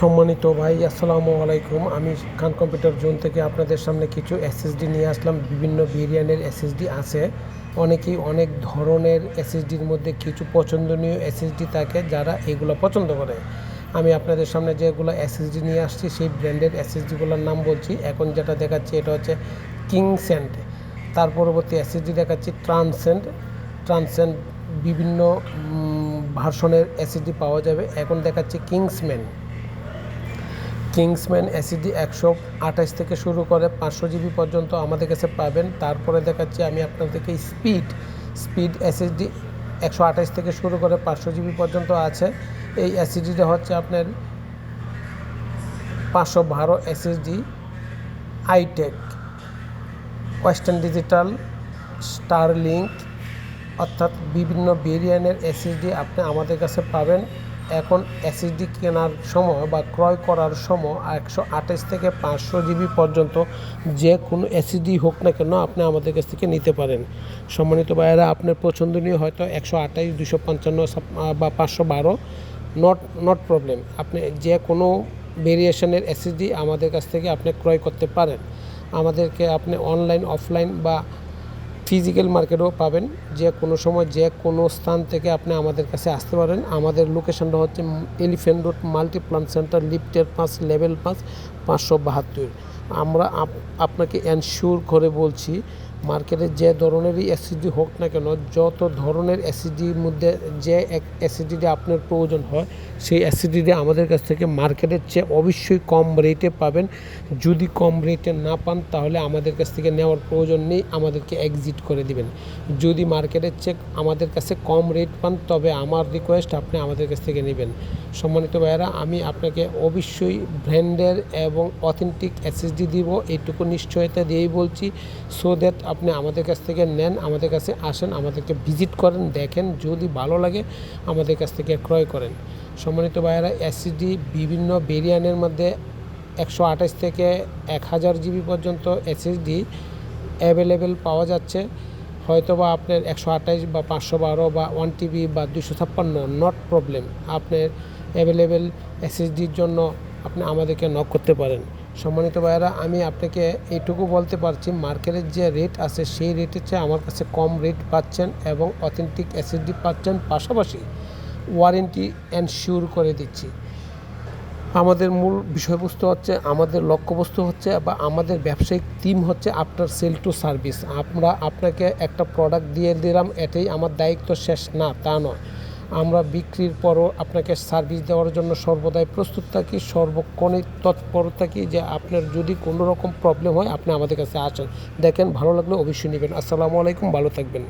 সম্মানিত ভাই, আসসালামু আলাইকুম। আমি খান কম্পিউটার জোন থেকে আপনাদের সামনে কিছু এসএসডি নিয়ে আসলাম। বিভিন্ন ভেরিয়েন্টের এসএসডি আছে। অনেকেই অনেক ধরনের এসএসডির মধ্যে কিছু পছন্দনীয় এসএসডি থাকে, যারা এগুলো পছন্দ করে। আমি আপনাদের সামনে যেগুলো এসএসডি নিয়ে আসছি সেই ব্র্যান্ডের এসএসডিগুলোর নাম বলছি। এখন যেটা দেখাচ্ছি এটা হচ্ছে কিংসেন্ট। তার পরবর্তী এসএসডি দেখাচ্ছি ট্রান্সেন্ড বিভিন্ন ভার্সনের এসএসডি পাওয়া যাবে। এখন দেখাচ্ছি কিংসম্যান এসএসডি 128 থেকে শুরু করে 500 জিবি পর্যন্ত আমাদের কাছে পাবেন। তারপরে দেখাচ্ছি আমি আপনাদেরকে স্পিড এসএসডি 128 থেকে শুরু করে 500 জিবি পর্যন্ত আছে। এই এসএসডিটা হচ্ছে আপনার 512 এসএসডি আইটেক ওয়েস্টার্ন ডিজিটাল স্টারলিংক, অর্থাৎ বিভিন্ন ভেরিয়েন্টের এসএসডি আপনি আমাদের কাছে পাবেন। এখন এসএসডি কেনার সময় বা ক্রয় করার সময় 128 থেকে 500 জিবি পর্যন্ত যে কোনো এসএসডি হোক না কেন আপনি আমাদের কাছ থেকে নিতে পারেন। সম্মানিত ভাইয়েরা, আপনার পছন্দনীয় হয়তো 128, 255 বা 512 নট প্রবলেম। আপনি যে কোনো ভেরিয়েশনের এসএসডি আমাদের কাছ থেকে আপনি ক্রয় করতে পারেন। আমাদেরকে আপনি অনলাইন, অফলাইন বা ফিজিক্যাল মার্কেটেও পাবেন। যে কোনো সময় যে কোনো স্থান থেকে আপনি আমাদের কাছে আসতে পারেন। আমাদের লোকেশনটা হচ্ছে এলিফ্যান্ট রোড, মাল্টিপ্লান সেন্টার, লিফটের 5, লেভেল 5, 572। আমরা আপনাকে এনশিওর করে বলছি, মার্কেটে যে ধরনেরই এসএসডি হোক না কেন, যত ধরনের এসএসডির মধ্যে যে এসএসডিটা আপনার প্রয়োজন হয় সেই এসএসডিটা আমাদের কাছ থেকে মার্কেটের চেয়ে অবশ্যই কম রেটে পাবেন। যদি কম রেটে না পান তাহলে আমাদের কাছ থেকে নেওয়ার প্রয়োজন নেই, আমাদেরকে এক্সিট করে দিবেন। যদি মার্কেটের চেয়ে আমাদের কাছে কম রেট পান তবে আমার রিকোয়েস্ট আপনি আমাদের কাছ থেকে নেবেন। সম্মানিত ভাইয়েরা, আমি আপনাকে অবশ্যই ব্র্যান্ডের এবং অথেন্টিক এসএসডি দিব, এইটুকু নিশ্চয়তা দিয়েই বলছি। সো দ্যাট আপনি আমাদের কাছ থেকে নেন, আমাদের কাছে আসেন, আমাদেরকে ভিজিট করেন, দেখেন, যদি ভালো লাগে আমাদের কাছ থেকে ক্রয় করেন। সম্মানিত ভাইয়েরা, এসএসডি বিভিন্ন ভেরিয়েন্টের মধ্যে 128 থেকে 1000 জিবি পর্যন্ত এসএসডি অ্যাভেলেবেল পাওয়া যাচ্ছে। হয়তো বা আপনার 128 বা 512 বা 1 টিবি বা 256 নট প্রবলেম। আপনার অ্যাভেলেবেল এসএসডির জন্য আপনি আমাদেরকে নক করতে পারেন। সম্মানিত ভাইয়েরা, আমি আপনাকে এইটুকু বলতে পারছি, মার্কেটের যে রেট আছে সেই রেটের চেয়ে আমার কাছে কম রেট পাচ্ছেন এবং অথেন্টিক এসএসডি পাচ্ছেন, পাশাপাশি ওয়ারেন্টি এনশিওর করে দিচ্ছি। আমাদের মূল বিষয়বস্তু হচ্ছে, আমাদের লক্ষ্যবস্তু হচ্ছে বা আমাদের ব্যবসায়িক থিম হচ্ছে আফটার সেল টু সার্ভিস। আমরা আপনাকে একটা প্রোডাক্ট দিয়ে দিলাম, এটাই আমার দায়িত্ব, শেষ না তা নয়। আমরা বিক্রির পরও আপনাকে সার্ভিস দেওয়ার জন্য সর্বদাই প্রস্তুত থাকি, সর্বক্ষণই তৎপর থাকি যে আপনার যদি কোনো রকম প্রবলেম হয় আপনি আমাদের কাছে আসেন, দেখেন, ভালো লাগলে অবশ্যই নেবেন। আসসালামু আলাইকুম, ভালো থাকবেন।